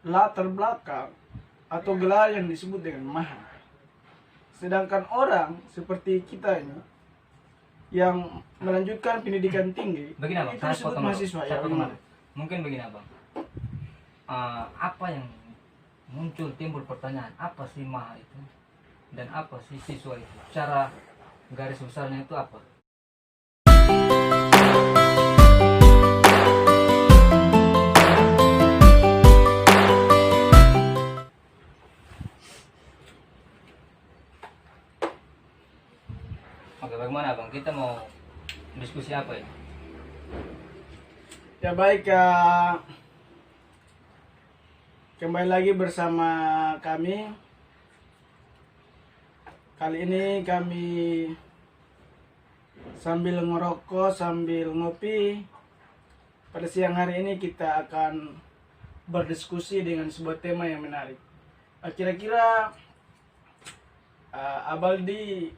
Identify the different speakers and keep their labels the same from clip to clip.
Speaker 1: latar belakang atau gelar yang disebut dengan maha. Sedangkan orang seperti kita ini yang melanjutkan pendidikan tinggi
Speaker 2: Begini abang,
Speaker 1: itu
Speaker 2: saya
Speaker 1: disebut
Speaker 2: potong dulu.
Speaker 1: mahasiswa
Speaker 2: Saya
Speaker 1: ya.
Speaker 2: potong dulu. Mungkin begini abang, apa yang muncul timbul pertanyaan, apa sih maha itu dan apa sih siswa itu? Cara garis besarnya itu apa? Oke, bagaimana abang? Kita mau diskusi apa ini?
Speaker 1: Ya baik, kembali lagi bersama kami. Kali ini kami sambil ngerokok, sambil ngopi. Pada siang hari ini kita akan berdiskusi dengan sebuah tema yang menarik. Kira-kira Abaldi,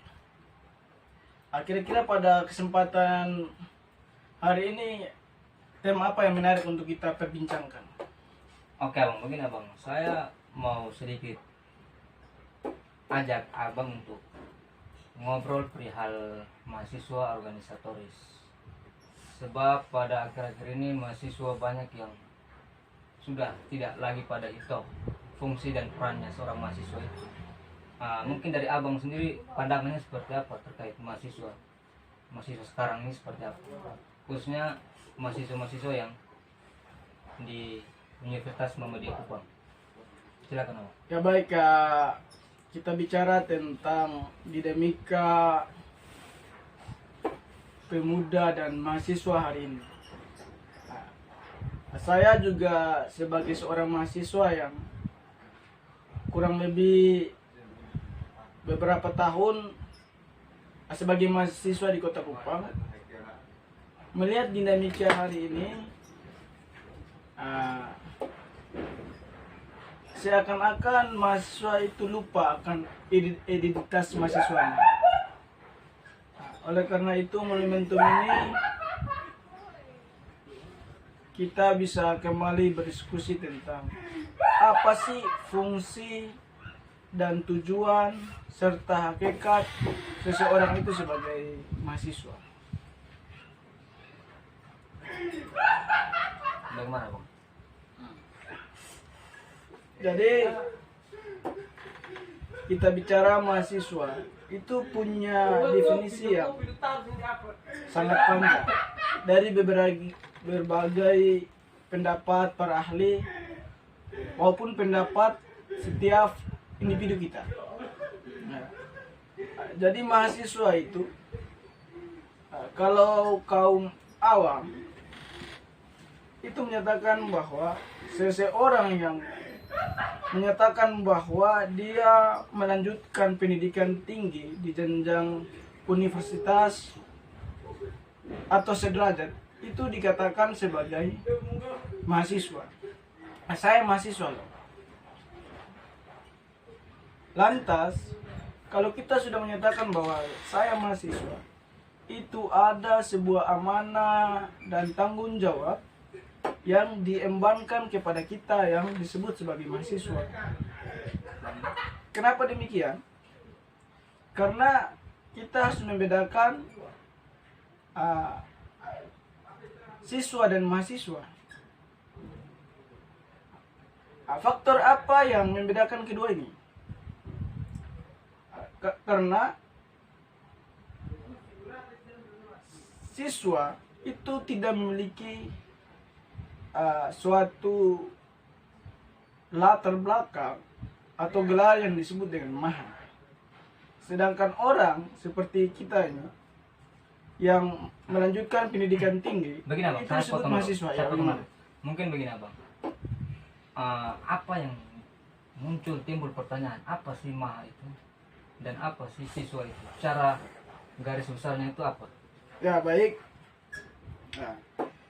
Speaker 1: kira-kira pada kesempatan hari ini tema apa yang menarik untuk kita perbincangkan?
Speaker 2: Oke abang, begini abang, saya mau sedikit ajak abang untuk ngobrol perihal mahasiswa organisatoris. Sebab pada akhir-akhir ini mahasiswa banyak yang sudah tidak lagi pada itu fungsi dan perannya seorang mahasiswa itu. Mungkin dari abang sendiri pandangannya seperti apa terkait mahasiswa sekarang ini seperti apa, khususnya mahasiswa yang di Universitas Muhammadiyah Kupang. Silakan abang.
Speaker 1: Ya baik, kita bicara tentang dinamika pemuda dan mahasiswa hari ini. Saya juga sebagai seorang mahasiswa yang kurang lebih beberapa tahun sebagai mahasiswa di Kota Kupang, melihat dinamika hari ini, seakan-akan mahasiswa itu lupa akan identitas mahasiswanya. Oleh karena itu, momentum ini kita bisa kembali berdiskusi tentang apa sih fungsi dan tujuan serta hakikat seseorang itu sebagai mahasiswa.
Speaker 2: Bagaimana bang?
Speaker 1: Jadi kita bicara mahasiswa itu punya definisi yang sangat panjang dari berbagai pendapat para ahli maupun pendapat setiap individu kita. Nah, jadi mahasiswa itu kalau kaum awam itu menyatakan bahwa seseorang yang menyatakan bahwa dia melanjutkan pendidikan tinggi di jenjang universitas atau sederajat itu dikatakan sebagai mahasiswa. Saya mahasiswa loh. Lantas, kalau kita sudah menyatakan bahwa saya mahasiswa, itu ada sebuah amanah dan tanggung jawab yang diembankan kepada kita yang disebut sebagai mahasiswa. Kenapa demikian? Karena kita harus membedakan siswa dan mahasiswa. Faktor apa yang membedakan kedua ini? Karena siswa itu tidak memiliki suatu latar belakang atau gelar yang disebut dengan maha. Sedangkan orang seperti kita ini yang melanjutkan pendidikan tinggi
Speaker 2: Begini abang,
Speaker 1: itu
Speaker 2: saya
Speaker 1: disebut
Speaker 2: potong
Speaker 1: mahasiswa
Speaker 2: dulu.
Speaker 1: ya.
Speaker 2: Mungkin begini abang, apa yang muncul timbul pertanyaan, apa sih maha itu dan apa sih siswa itu? Cara garis besarnya itu apa?
Speaker 1: Ya baik. Nah,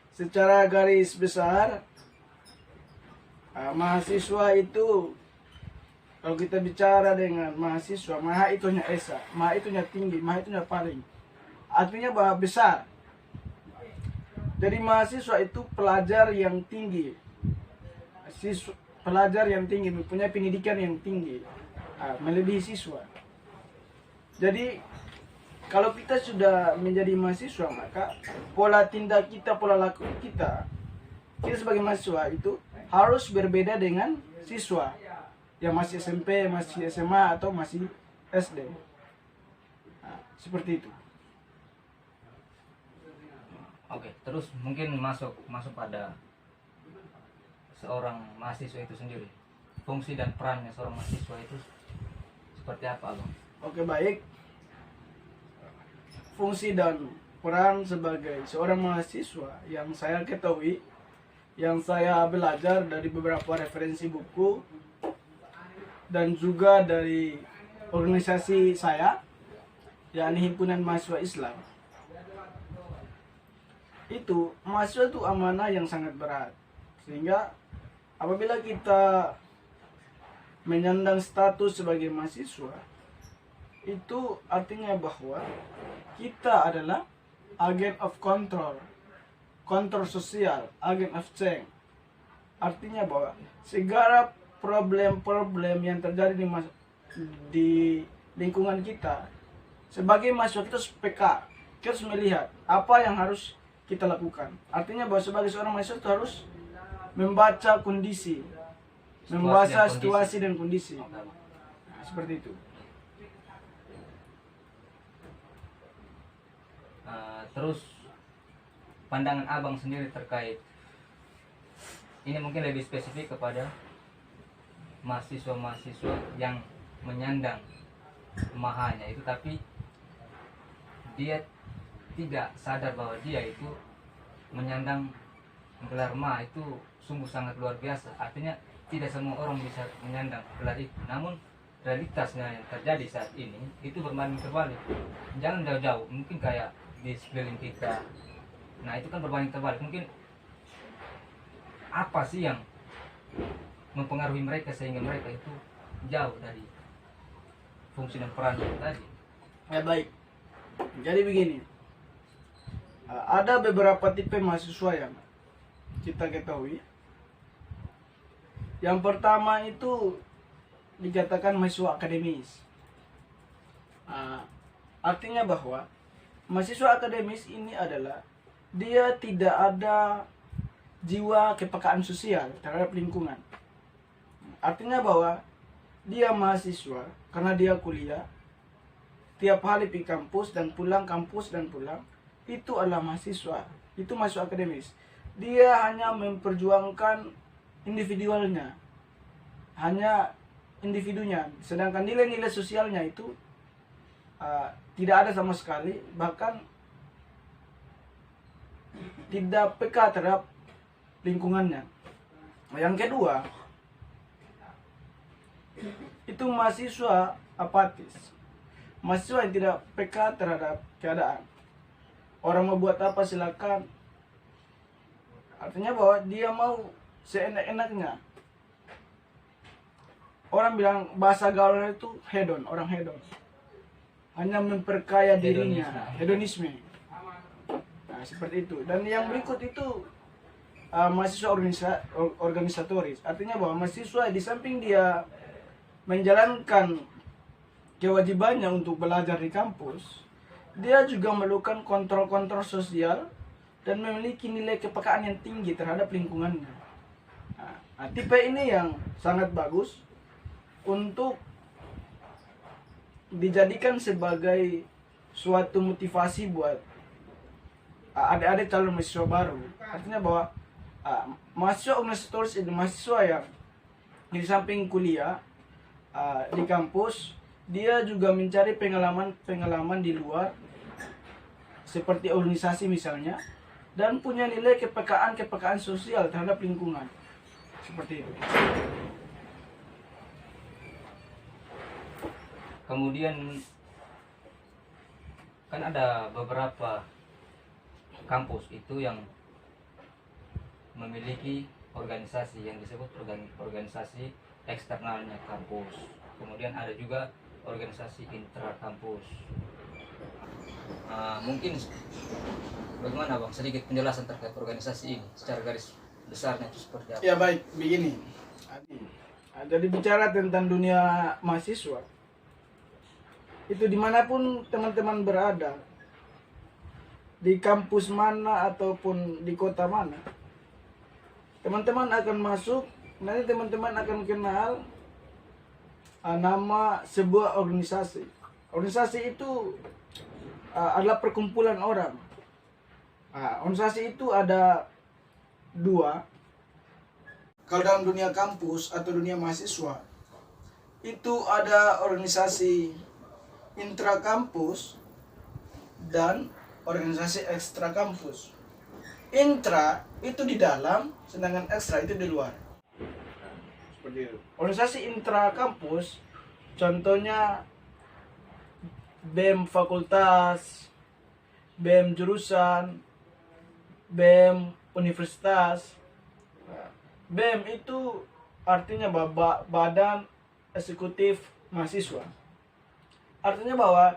Speaker 1: secara garis besar mahasiswa itu, kalau kita bicara dengan mahasiswa, maha itu hanya esa, maha itu hanya tinggi, maha itu hanya paling. Artinya bahwa besar. Jadi mahasiswa itu pelajar yang tinggi. pelajar yang tinggi, mempunyai pendidikan yang tinggi, melebihi siswa. Jadi kalau kita sudah menjadi mahasiswa, maka pola tindak kita, pola laku kita sebagai mahasiswa itu harus berbeda dengan siswa yang masih SMP, masih SMA, atau masih SD. Seperti itu.
Speaker 2: Oke, terus mungkin masuk pada seorang mahasiswa itu sendiri. Fungsi dan perannya seorang mahasiswa itu seperti apa, Bang?
Speaker 1: Oke, baik. Fungsi dan peran sebagai seorang mahasiswa yang saya ketahui, yang saya belajar dari beberapa referensi buku dan juga dari organisasi saya, yakni Himpunan Mahasiswa Islam. Itu mahasiswa itu amanah yang sangat berat, sehingga apabila kita menyandang status sebagai mahasiswa, itu artinya bahwa kita adalah agent of control, kontrol sosial, agent of change. Artinya bahwa segala problem-problem yang terjadi di lingkungan kita, sebagai mahasiswa kita harus peka, kita harus melihat apa yang harus kita lakukan. Artinya bahwa sebagai seorang mahasiswa itu harus membaca kondisi, membaca situasi dan kondisi. Nah, seperti itu.
Speaker 2: Terus pandangan abang sendiri terkait ini, mungkin lebih spesifik kepada mahasiswa-mahasiswa yang menyandang mahanya itu, tapi dia tidak sadar bahwa dia itu menyandang gelar ma. Itu sungguh sangat luar biasa. Artinya tidak semua orang bisa menyandang gelar itu, namun realitasnya yang terjadi saat ini itu berbanding terbalik. Jangan jauh-jauh, mungkin kayak di sekeliling kita. Nah, itu kan berbanding terbalik. Mungkin apa sih yang mempengaruhi mereka sehingga mereka itu jauh dari fungsi dan peran itu tadi?
Speaker 1: Ya, baik. Jadi begini, ada beberapa tipe mahasiswa yang kita ketahui. Yang pertama itu dikatakan mahasiswa akademis. Artinya bahwa mahasiswa akademis ini adalah dia tidak ada jiwa kepekaan sosial terhadap lingkungan. Artinya bahwa dia mahasiswa karena dia kuliah, tiap hari di kampus dan pulang, kampus dan pulang, itu adalah mahasiswa. Itu mahasiswa akademis. Dia hanya memperjuangkan individualnya, hanya individunya, sedangkan nilai-nilai sosialnya itu tidak ada sama sekali, bahkan tidak peka terhadap lingkungannya. Yang kedua, itu mahasiswa apatis, mahasiswa yang tidak peka terhadap keadaan. Orang mau buat apa silakan. Artinya bahwa dia mau seenak-enaknya. Orang bilang bahasa gaulnya itu hedon, orang hedon. Hanya memperkaya dirinya, hedonisme. Nah, seperti itu. Dan yang berikut itu mahasiswa organisatoris. Artinya bahwa mahasiswa di samping dia menjalankan kewajibannya untuk belajar di kampus, dia juga melakukan kontrol-kontrol sosial dan memiliki nilai kepekaan yang tinggi terhadap lingkungannya. Nah, tipe ini yang sangat bagus untuk dijadikan sebagai suatu motivasi buat adik-adik calon mahasiswa baru. Artinya bahwa mahasiswa organisatoris itu mahasiswa yang di samping kuliah di kampus, dia juga mencari pengalaman di luar seperti organisasi misalnya, dan punya nilai kepekaan sosial terhadap lingkungan. Seperti itu.
Speaker 2: Kemudian kan ada beberapa kampus itu yang memiliki organisasi yang disebut organisasi eksternalnya kampus. Kemudian ada juga organisasi intra kampus. Mungkin bagaimana Bang, sedikit penjelasan terkait organisasi ini secara garis besarnya itu seperti apa?
Speaker 1: Ya baik, begini. Jadi bicara tentang dunia mahasiswa, itu dimanapun teman-teman berada, di kampus mana ataupun di kota mana, teman-teman akan masuk, nanti teman-teman akan kenal nama sebuah organisasi. Organisasi itu adalah perkumpulan orang. Organisasi itu ada dua. Kalau dalam dunia kampus atau dunia mahasiswa, itu ada organisasi intrakampus dan organisasi ekstra kampus. Intra itu di dalam, sedangkan ekstra itu di luar. Seperti itu. Organisasi intra kampus, contohnya BEM fakultas, BEM jurusan, BEM universitas. BEM itu artinya Badan Eksekutif Mahasiswa. Artinya bahwa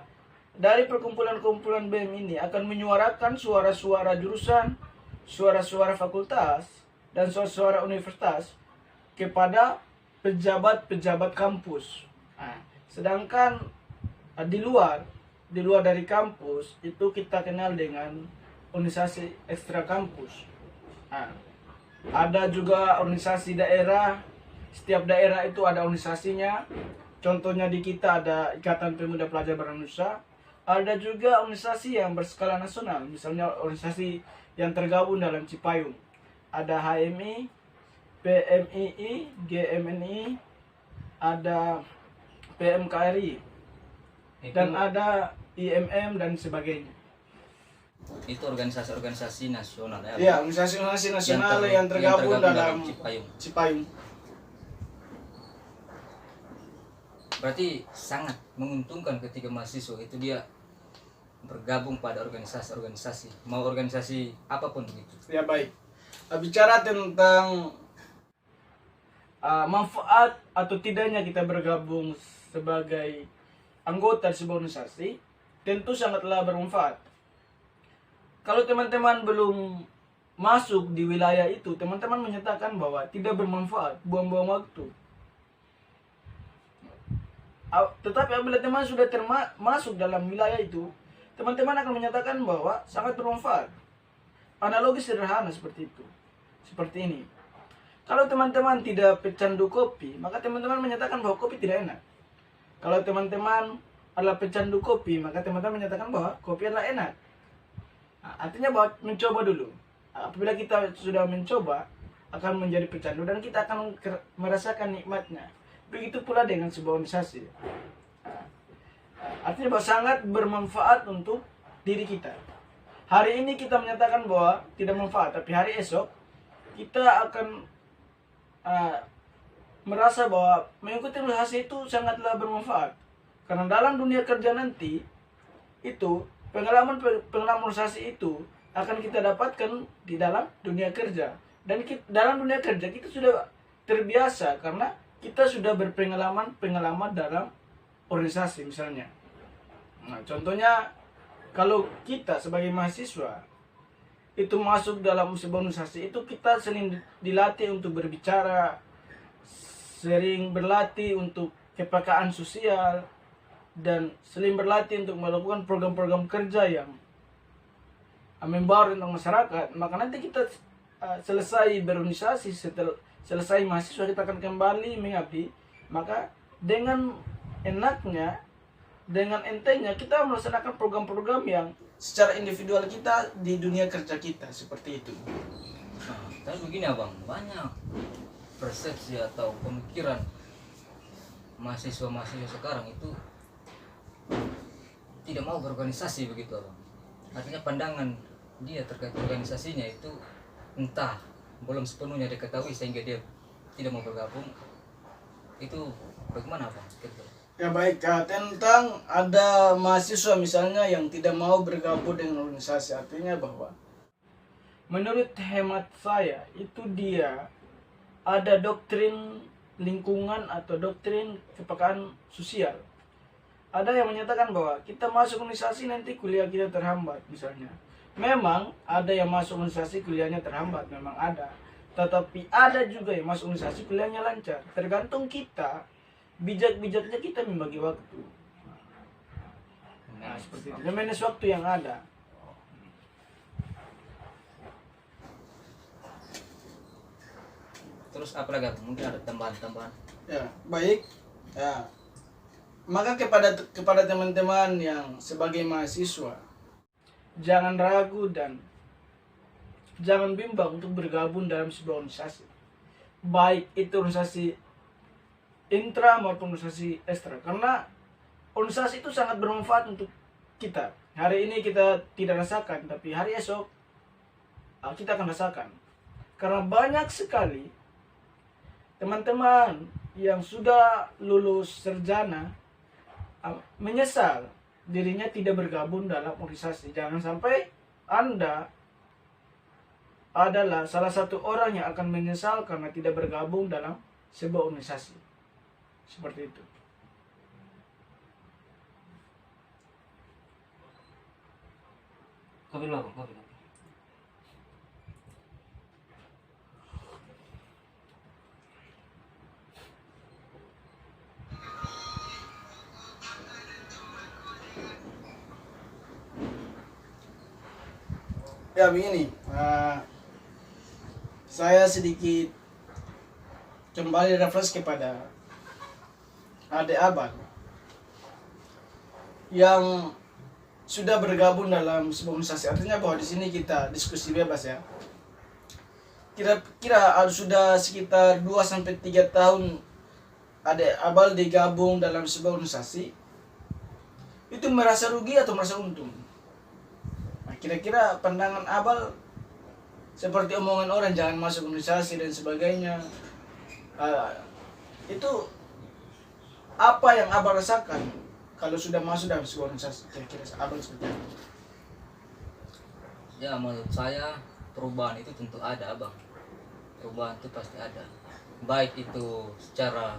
Speaker 1: dari perkumpulan-kumpulan BEM ini akan menyuarakan suara-suara jurusan, suara-suara fakultas, dan suara-suara universitas kepada pejabat-pejabat kampus. Sedangkan di luar dari kampus itu kita kenal dengan organisasi ekstra kampus. Ada juga organisasi daerah. Setiap daerah itu ada organisasinya. Contohnya di kita ada Ikatan Pemuda Pelajar Baranusa. Ada juga organisasi yang berskala nasional. Misalnya organisasi yang tergabung dalam Cipayung. Ada HMI, PMII, GMNI, ada PMKRI, dan ada IMM dan sebagainya.
Speaker 2: Itu organisasi-organisasi nasional ya?
Speaker 1: Iya, organisasi nasional yang tergabung dalam Cipayung.
Speaker 2: Berarti sangat menguntungkan ketika mahasiswa itu dia bergabung pada organisasi-organisasi, mau organisasi apapun begitu.
Speaker 1: Ya baik. Bicara tentang manfaat atau tidaknya kita bergabung sebagai anggota sebuah organisasi, tentu sangatlah bermanfaat. Kalau teman-teman belum masuk di wilayah itu, teman-teman menyatakan bahwa tidak bermanfaat, buang-buang waktu. Tetapi apabila teman sudah masuk dalam wilayah itu, teman-teman akan menyatakan bahwa sangat bermanfaat. Analogi sederhana seperti itu. Seperti ini. Kalau teman-teman tidak pecandu kopi, maka teman-teman menyatakan bahwa kopi tidak enak. Kalau teman-teman adalah pecandu kopi, maka teman-teman menyatakan bahwa kopi adalah enak. Artinya bahwa mencoba dulu. Apabila kita sudah mencoba, akan menjadi pecandu dan kita akan merasakan nikmatnya. Begitu pula dengan sebuah organisasi. Artinya bahwa sangat bermanfaat untuk diri kita. Hari ini kita menyatakan bahwa tidak manfaat, tapi hari esok kita akan merasa bahwa mengikuti organisasi itu sangatlah bermanfaat. Karena dalam dunia kerja nanti itu pengalaman organisasi itu akan kita dapatkan di dalam dunia kerja. Dan dalam dunia kerja kita sudah terbiasa karena kita sudah berpengalaman dalam organisasi misalnya. Contohnya kalau kita sebagai mahasiswa itu masuk dalam sebuah organisasi, itu kita sering dilatih untuk berbicara, sering berlatih untuk kepekaan sosial, dan sering berlatih untuk melakukan program-program kerja yang membaur tentang masyarakat. Maka nanti kita selesai berorganisasi, selesai mahasiswa kita akan kembali mengabdi. Maka dengan enaknya, dengan entengnya kita melaksanakan program-program yang secara individual kita di dunia kerja kita, seperti itu.
Speaker 2: Tapi begini abang, banyak persepsi atau pemikiran mahasiswa-mahasiswa sekarang itu tidak mau berorganisasi begitu abang. Artinya pandangan dia terkait organisasinya itu entah belum sepenuhnya diketahui sehingga dia tidak mau bergabung. Itu bagaimana abang?
Speaker 1: Ya baik, tentang ada mahasiswa misalnya yang tidak mau bergabung dengan organisasi, artinya bahwa menurut hemat saya itu dia ada doktrin lingkungan atau doktrin kepekaan sosial. Ada yang menyatakan bahwa kita masuk organisasi nanti kuliah kita terhambat misalnya. Memang ada yang masuk organisasi kuliahnya terhambat, memang ada. tetapi ada juga yang masuk organisasi kuliahnya lancar. Tergantung kita, bijak-bijaknya kita membagi waktu. Nah, seperti itu. Manage waktu yang ada.
Speaker 2: Terus apa lagi? Mungkin ada tambahan-tambahan.
Speaker 1: Ya, baik. Ya. Maka kepada teman-teman yang sebagai mahasiswa, jangan ragu dan jangan bimbang untuk bergabung dalam sebuah organisasi. Baik itu organisasi intra maupun organisasi ekstra. Karena organisasi itu sangat bermanfaat untuk kita. Hari ini kita tidak rasakan, tapi hari esok kita akan rasakan. Karena banyak sekali teman-teman yang sudah lulus sarjana menyesal dirinya tidak bergabung dalam organisasi. Jangan sampai Anda adalah salah satu orang yang akan menyesal karena tidak bergabung dalam sebuah organisasi. Seperti itu.
Speaker 2: Kopi dulu, kopi dulu.
Speaker 1: Ya begini, saya sedikit kembali refresh kepada adik abang yang sudah bergabung dalam sebuah organisasi. Artinya bahwa di sini kita diskusi bebas ya. Kira-kira sudah sekitar 2-3 tahun adik abang digabung dalam sebuah organisasi, itu merasa rugi atau merasa untung? Kira-kira pandangan Abal seperti omongan orang jangan masuk organisasi dan sebagainya, itu apa yang Abal rasakan kalau sudah masuk dalam sebuah organisasi? Kira-kira Abal seperti apa?
Speaker 2: Ya, menurut saya perubahan itu tentu ada, Bang. Perubahan itu pasti ada. Baik itu secara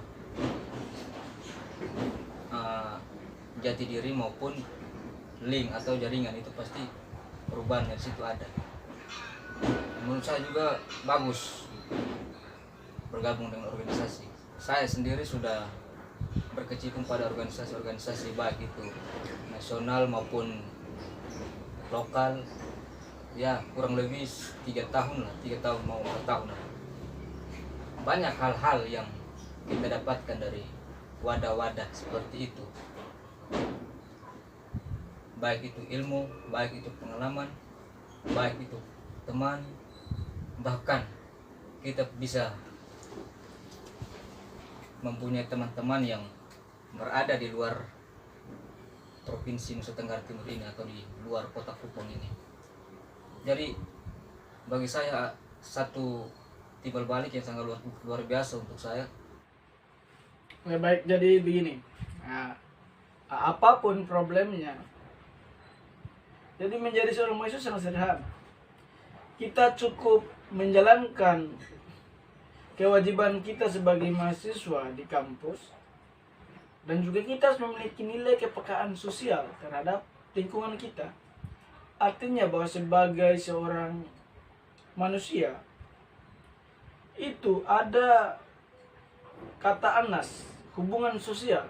Speaker 2: jati diri maupun link atau jaringan, itu pasti perubahan dari situ ada. Menurut saya juga bagus bergabung dengan organisasi. Saya sendiri sudah berkecimpung pada organisasi-organisasi baik itu nasional maupun lokal. Ya, kurang lebih 3 tahun lah, 3 tahun mau 4 tahun lah. Banyak hal-hal yang kita dapatkan dari wadah-wadah seperti itu. Baik itu ilmu, baik itu pengalaman, baik itu teman, bahkan kita bisa mempunyai teman-teman yang berada di luar provinsi Nusa Tenggara Timur ini atau di luar kota Kupang ini. Jadi bagi saya satu timbal balik yang sangat luar biasa untuk saya.
Speaker 1: Ya, baik, jadi begini, apapun problemnya, jadi menjadi seorang mahasiswa sangat sederhana. Kita cukup menjalankan kewajiban kita sebagai mahasiswa di kampus, dan juga kita harus memiliki nilai kepekaan sosial terhadap lingkungan kita. Artinya bahwa sebagai seorang manusia itu ada kata Anas, hubungan sosial.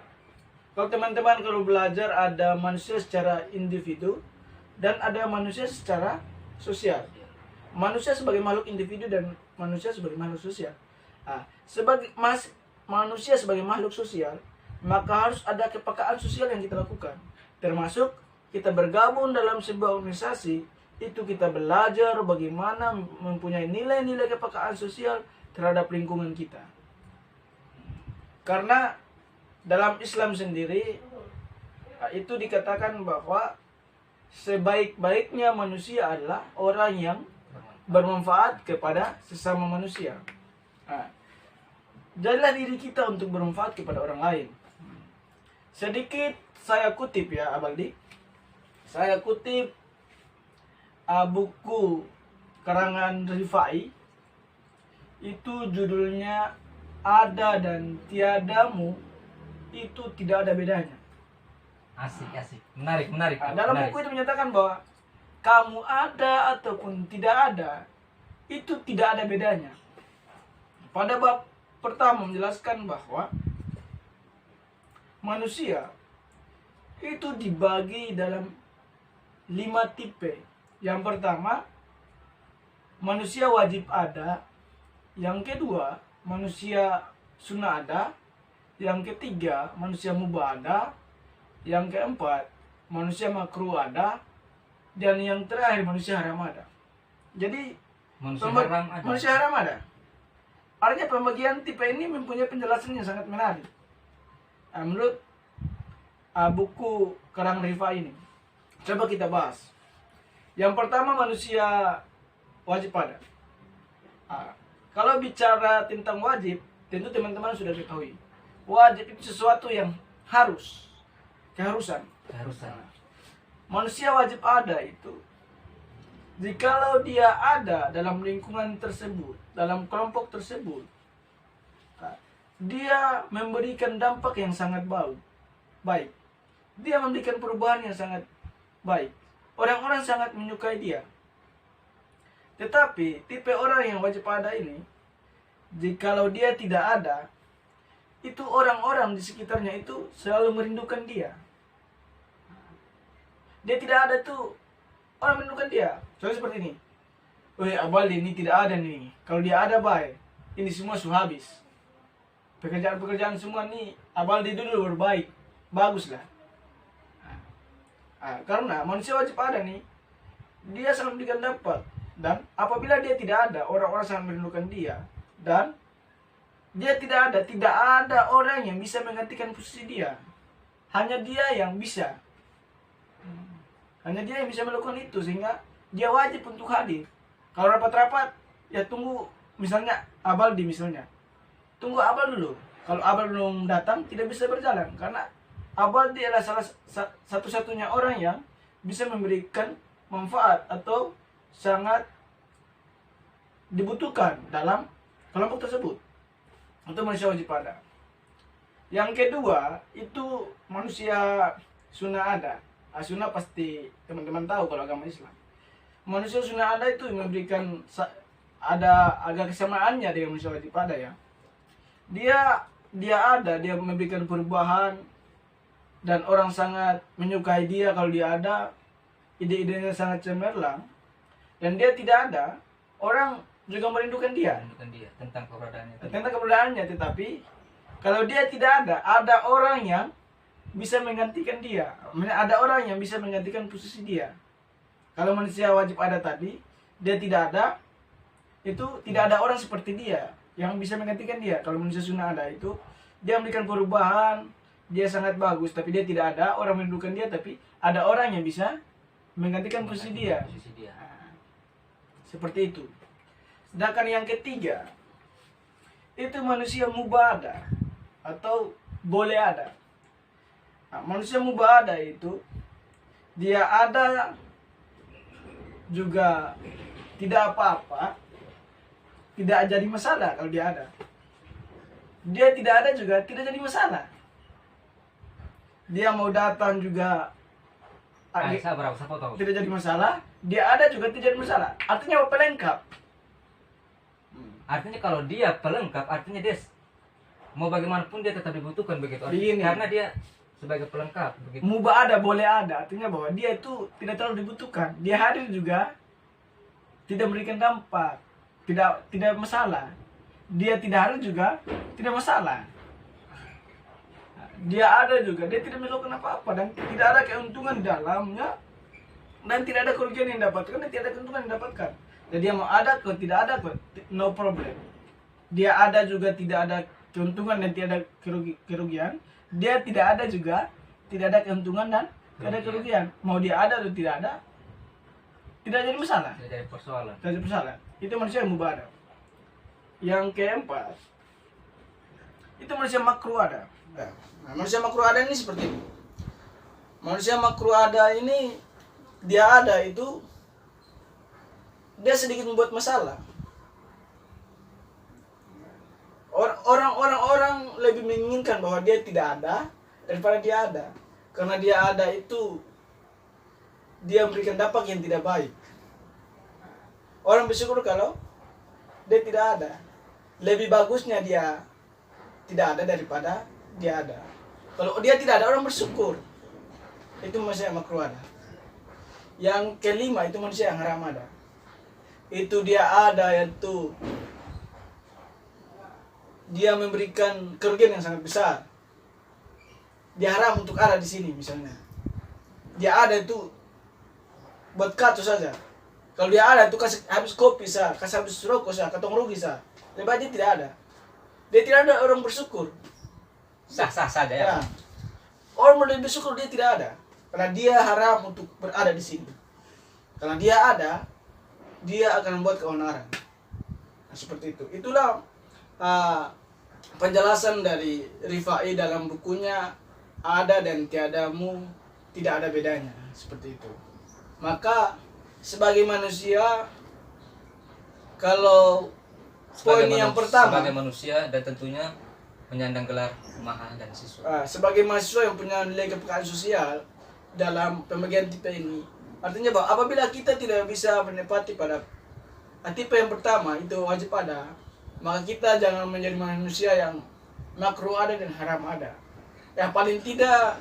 Speaker 1: Kalau teman-teman kalau belajar, ada manusia secara individu dan ada manusia secara sosial. Manusia sebagai makhluk individu dan manusia sebagai makhluk sosial. Manusia sebagai makhluk sosial, maka harus ada kepekaan sosial yang kita lakukan. Termasuk kita bergabung dalam sebuah organisasi, itu kita belajar bagaimana mempunyai nilai-nilai kepekaan sosial terhadap lingkungan kita. Karena dalam Islam sendiri itu dikatakan bahwa sebaik-baiknya manusia adalah orang yang bermanfaat kepada sesama manusia. Jadilah diri kita untuk bermanfaat kepada orang lain. Sedikit saya kutip ya, Abaldi. Saya kutip buku karangan Rifai. Itu judulnya Ada dan Tiadamu itu tidak ada bedanya.
Speaker 2: Asik. Menarik.
Speaker 1: Dalam buku itu menyatakan bahwa kamu ada ataupun tidak ada, itu tidak ada bedanya. pada bab pertama menjelaskan bahwa manusia itu dibagi dalam 5 tipe. Yang pertama, manusia wajib ada. Yang kedua, manusia sunnah ada. Yang ketiga, manusia mubah ada. Yang keempat, manusia makruh ada. Dan yang terakhir, manusia haram ada. Jadi manusia haram ada. Artinya pembagian tipe ini mempunyai penjelasan yang sangat menarik. Menurut buku Karang Rifa ini, coba kita bahas. Yang pertama, manusia wajib ada. Kalau bicara tentang wajib, tentu teman-teman sudah ketahui. Wajib itu sesuatu yang harus, keharusan. Manusia wajib ada itu jikalau dia ada dalam lingkungan tersebut, dalam kelompok tersebut, dia memberikan dampak yang sangat baik. Dia memberikan perubahan yang sangat baik. Orang-orang sangat menyukai dia. Tetapi tipe orang yang wajib ada ini, jikalau dia tidak ada, itu orang-orang di sekitarnya itu selalu merindukan dia. Dia tidak ada tuh, orang merindukan dia. Soalnya seperti ini. Abal ini tidak ada nih. Kalau dia ada baik, ini semua sudah habis. Pekerjaan-pekerjaan semua nih Abal di dulu berbaik, baguslah. Karena manusia wajib ada nih, dia selalu memberikan dampak. Dan apabila dia tidak ada, orang-orang sangat merindukan dia. Dan dia tidak ada orang yang bisa menggantikan posisi dia. Hanya dia yang bisa. Hanya dia yang bisa melakukan itu, sehingga dia wajib untuk hadir. Kalau rapat-rapat, ya tunggu, misalnya Abaldi misalnya. Tunggu Abal dulu. Kalau Abal belum datang, tidak bisa berjalan. Karena Abaldi adalah salah satu-satunya orang yang bisa memberikan manfaat atau sangat dibutuhkan dalam kelompok tersebut. Untuk manusia wajib ada. Yang kedua, itu manusia sunnah ada. Sunnah pasti teman-teman tahu kalau agama Islam. Manusia sunnah ada itu memberikan ada agak kesamaannya dengan manusia wajib ada ya. Dia memberikan perubahan dan orang sangat menyukai dia kalau dia ada. Ide-idenya sangat cemerlang. Dan dia tidak ada, orang juga merindukan dia.
Speaker 2: Tentang
Speaker 1: keberadaannya. Tetapi kalau dia tidak ada orang yang bisa menggantikan dia. Ada orang yang bisa menggantikan posisi dia. Kalau manusia wajib ada tadi, dia tidak ada, itu tidak ada orang seperti dia yang bisa menggantikan dia. Kalau manusia sunnah ada itu, dia memberikan perubahan, dia sangat bagus, tapi dia tidak ada, orang merindukan dia, tapi ada orang yang bisa menggantikan posisi dia. Seperti itu. Sedangkan yang ketiga, itu manusia mubah ada atau boleh ada. Manusia mubah ada itu, dia ada juga tidak apa-apa, tidak jadi masalah kalau dia ada. Dia tidak ada juga tidak jadi masalah. Dia mau datang juga tidak jadi masalah. Dia ada juga tidak jadi masalah. Artinya apa? Pelengkap.
Speaker 2: Artinya kalau dia pelengkap, artinya dia mau bagaimanapun dia tetap dibutuhkan begitu. Karena dia sebagai pelengkap begitu.
Speaker 1: Mubah ada, boleh ada. Artinya bahwa dia itu tidak terlalu dibutuhkan. Dia hadir juga tidak memberikan dampak. Tidak masalah. Dia tidak hadir juga tidak masalah. Dia ada juga, dia tidak melakukan apa-apa dan tidak ada keuntungan di dalamnya dan tidak ada kerugian yang didapatkan dan tidak ada keuntungan yang didapatkan. Jadi dia mau ada atau tidak ada, no problem. Dia ada juga tidak ada keuntungan dan tidak ada kerugian. Dia tidak ada juga tidak ada keuntungan dan tidak ada kerugian. Mau dia ada atau tidak ada, tidak jadi masalah.
Speaker 2: Tidak jadi persoalan.
Speaker 1: Tidak jadi persoalan. Itu manusia yang mubah ada. Yang keempat, itu manusia makruh ada. Nah, manusia makruh ada ini seperti ini. Manusia makruh ada ini, dia ada itu, dia sedikit membuat masalah. Orang lebih menginginkan bahwa dia tidak ada daripada dia ada. Karena dia ada itu, dia memberikan dampak yang tidak baik. Orang bersyukur kalau dia tidak ada. lebih bagusnya dia tidak ada daripada dia ada. Kalau dia tidak ada, orang bersyukur, itu manusia yang makruh ada. Yang kelima itu manusia yang haram ada. Itu dia ada, yaitu dia memberikan kerugian yang sangat besar. Dia haram untuk ada di sini misalnya. Dia ada itu buat kartu saja. Kalau dia ada itu kasih habis kopi sah, kasih habis rokok sah, ketong rugi sah. Lebih baik dia tidak ada. Dia tidak ada, orang bersyukur.
Speaker 2: Sah-sah saja ya.
Speaker 1: Ya. Orang lebih bersyukur dia tidak ada. Karena dia haram untuk berada di sini. Karena dia ada, dia akan membuat keonaran. Nah, seperti itu. Itulah penjelasan dari Rifai dalam bukunya Ada dan Tiadamu Tidak Ada Bedanya. Seperti itu. Maka sebagai manusia, kalau poin yang pertama,
Speaker 2: sebagai manusia dan tentunya menyandang gelar maha dan siswa.
Speaker 1: Sebagai mahasiswa yang punya nilai kepekaan sosial dalam pembagian tipe ini, artinya bahwa apabila kita tidak bisa menepati pada tipe yang pertama itu wajib ada, maka kita jangan menjadi manusia yang makruh ada dan haram ada. Yang paling tidak,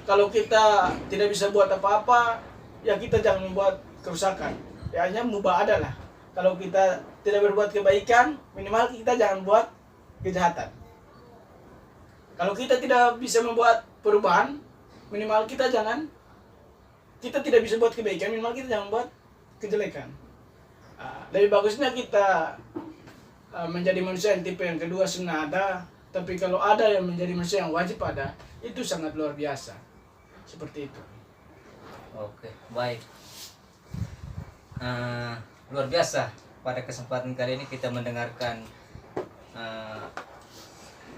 Speaker 1: kalau kita tidak bisa buat apa-apa, ya kita jangan membuat kerusakan. Ya hanya mubah ada lah. Kalau kita tidak berbuat kebaikan, minimal kita jangan buat kejahatan. Kalau kita tidak bisa membuat perubahan, minimal kita tidak bisa buat kebaikan, minimal kita jangan buat kejelekan. Lebih bagusnya kita menjadi manusia yang tipe yang kedua sunnah ada, tapi kalau ada yang menjadi manusia yang wajib ada, itu sangat luar biasa. Seperti itu.
Speaker 2: Oke, baik. Luar biasa. Pada kesempatan kali ini kita mendengarkan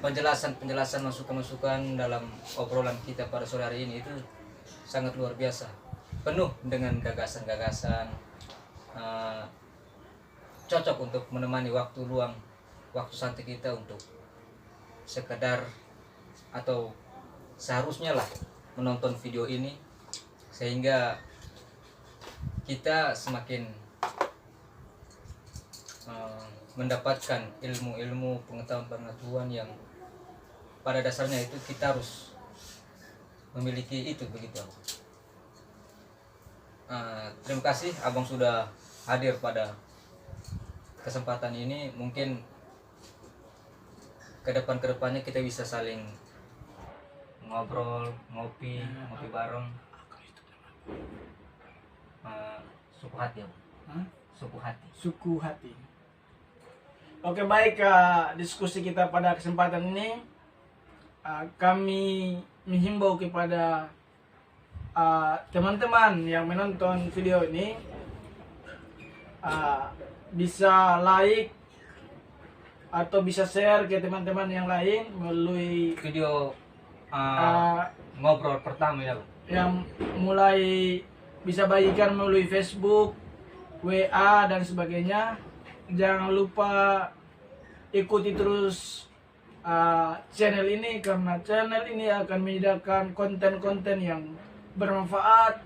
Speaker 2: penjelasan-penjelasan, masukan-masukan dalam obrolan kita pada sore hari ini, itu sangat luar biasa, penuh dengan gagasan-gagasan, cocok untuk menemani waktu luang, waktu santai kita untuk sekedar atau seharusnya lah menonton video ini, sehingga kita semakin mendapatkan ilmu-ilmu, pengetahuan-pengetahuan yang pada dasarnya itu kita harus memiliki itu, begitu. Terima kasih Abang sudah hadir pada kesempatan ini. Mungkin kedepannya kita bisa saling ngobrol, ngopi bareng. Suku hati,
Speaker 1: Suku hati. Oke, baik, diskusi kita pada kesempatan ini, kami menghimbau kepada teman-teman yang menonton video ini, bisa like atau bisa share ke teman-teman yang lain melalui
Speaker 2: video ngobrol pertama ya,
Speaker 1: yang mulai bisa bagikan melalui Facebook, WA dan sebagainya. Jangan lupa ikuti terus channel ini, karena channel ini akan menyediakan konten-konten yang bermanfaat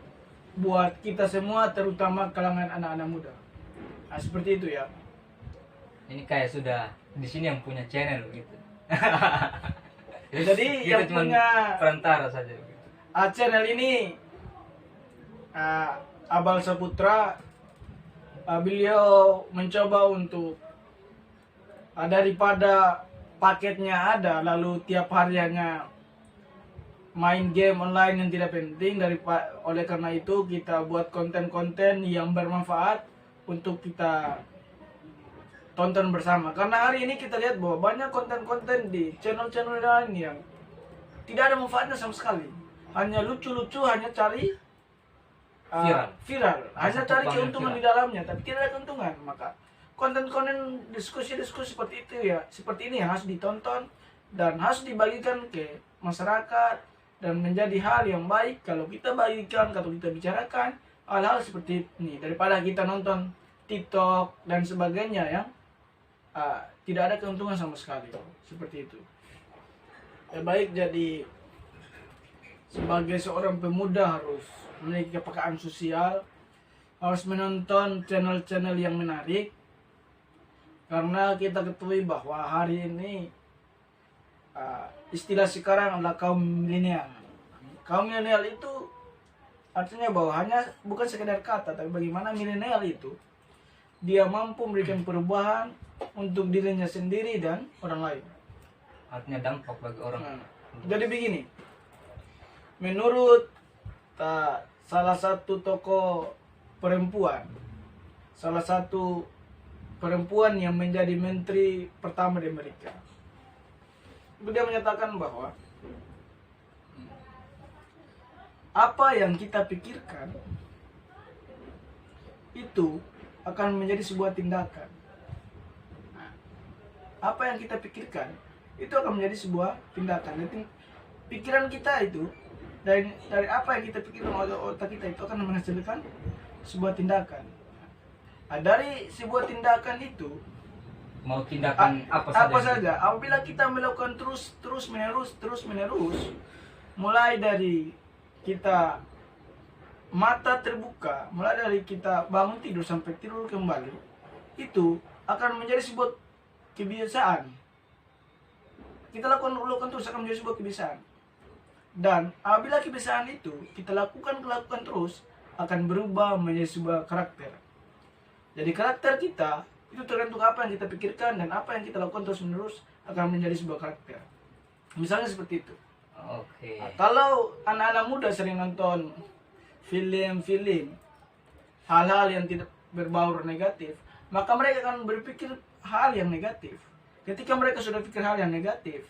Speaker 1: buat kita semua, terutama kalangan anak-anak muda. Nah, seperti itu ya.
Speaker 2: Ini kayak sudah di sini yang punya channel gitu.
Speaker 1: Jadi
Speaker 2: kita
Speaker 1: yang
Speaker 2: cuma
Speaker 1: punya
Speaker 2: perantara saja gitu.
Speaker 1: Channel ini Abal Saputra, beliau mencoba untuk daripada paketnya ada lalu tiap harinya main game online yang tidak penting, oleh karena itu kita buat konten-konten yang bermanfaat untuk kita tonton bersama. Karena hari ini kita lihat bahwa banyak konten-konten di channel-channel lain yang tidak ada manfaatnya sama sekali, hanya lucu-lucu, hanya cari viral, hanya cari keuntungan di dalamnya, tapi tidak ada keuntungan. Maka konten-konten diskusi-diskusi seperti itu ya, seperti ini yang harus ditonton dan harus dibagikan ke masyarakat, dan menjadi hal yang baik kalau kita bagikan, kalau kita bicarakan hal-hal seperti ini, daripada kita nonton TikTok dan sebagainya yang tidak ada keuntungan sama sekali. Seperti itu. Ya baik, jadi sebagai seorang pemuda harus memiliki kepekaan sosial, harus menonton channel-channel yang menarik, Karena kita ketahui bahwa hari ini istilah sekarang adalah kaum milenial. Kaum milenial itu artinya bahwa hanya bukan sekedar kata, tapi bagaimana milenial itu dia mampu memberikan perubahan untuk dirinya sendiri dan orang lain.
Speaker 2: Artinya dampak bagi orang.
Speaker 1: Jadi begini, menurut salah satu tokoh perempuan, salah satu perempuan yang menjadi menteri pertama di Amerika, dia menyatakan bahwa apa yang kita pikirkan itu akan menjadi sebuah tindakan. Apa yang kita pikirkan itu akan menjadi sebuah tindakan. Jadi, pikiran kita itu dari apa yang kita pikirkan oleh otak kita itu akan menghasilkan sebuah tindakan. Dari sebuah tindakan itu
Speaker 2: Mau tindakan
Speaker 1: apa saja, apabila kita melakukan terus menerus, mulai dari kita mata terbuka, mulai dari kita bangun tidur sampai tidur kembali, itu akan menjadi sebuah kebiasaan. Kita lakukan terus akan menjadi sebuah kebiasaan. Dan apabila kebiasaan itu kita lakukan terus, akan berubah menjadi sebuah karakter. Jadi karakter kita itu tergantung apa yang kita pikirkan dan apa yang kita lakukan terus menerus akan menjadi sebuah karakter. Misalnya seperti itu.
Speaker 2: Oke.
Speaker 1: Kalau anak-anak muda sering nonton film-film hal-hal yang tidak berbau negatif, maka mereka akan berpikir hal yang negatif. Ketika mereka sudah pikir hal yang negatif,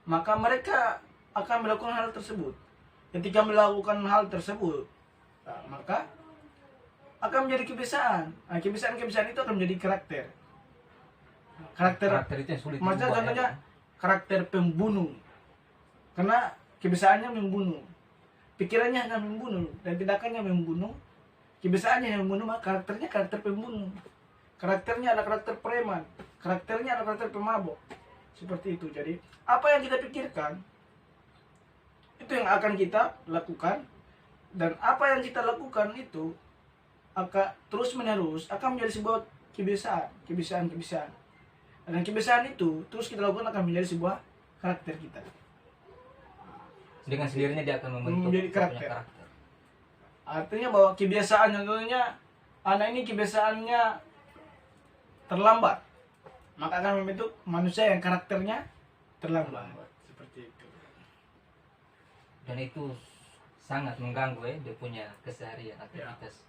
Speaker 1: maka mereka akan melakukan hal tersebut. Ketika melakukan hal tersebut, maka akan menjadi kebiasaan. Kebiasaan itu akan menjadi karakter. Karakter
Speaker 2: itu yang sulit.
Speaker 1: maksudnya contohnya karakter pembunuh. Karena kebiasaannya membunuh. Pikirannya akan membunuh dan tindakannya membunuh. Kebiasaannya yang membunuh, maka karakternya karakter pembunuh. Karakternya adalah karakter preman. Karakternya adalah karakter pemabok. Seperti itu. Jadi, apa yang kita pikirkan itu yang akan kita lakukan, dan apa yang kita lakukan itu akan terus menerus akan menjadi sebuah kebiasaan. Dan kebiasaan itu terus kita lakukan akan menjadi sebuah karakter kita.
Speaker 2: Dengan sendirinya dia akan membentuk
Speaker 1: Menjadi karakter.
Speaker 2: karakter.
Speaker 1: Artinya bahwa kebiasaan, contohnya anak ini kebiasaannya terlambat, maka akan membentuk manusia yang karakternya terlambat. Seperti itu.
Speaker 2: Dan itu sangat mengganggu dia punya keseharian aktivitas.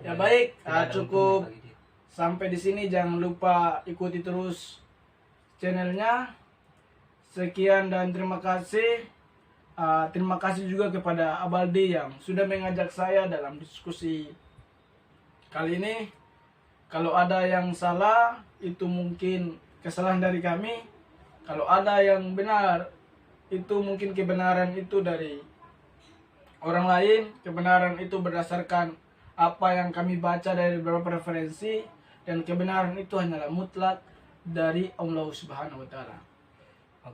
Speaker 1: Ya baik,
Speaker 2: Tidak ada
Speaker 1: cukup
Speaker 2: untungnya bagi dia.
Speaker 1: sampai di sini. Jangan lupa ikuti terus channelnya. Sekian dan terima kasih. Terima kasih juga kepada Abaldi yang sudah mengajak saya dalam diskusi kali ini. Kalau ada yang salah, itu mungkin kesalahan dari kami. Kalau ada yang benar, itu mungkin kebenaran itu dari orang lain. Kebenaran itu berdasarkan apa yang kami baca dari beberapa referensi, dan kebenaran itu hanyalah mutlak dari Allah Subhanahu wa taala.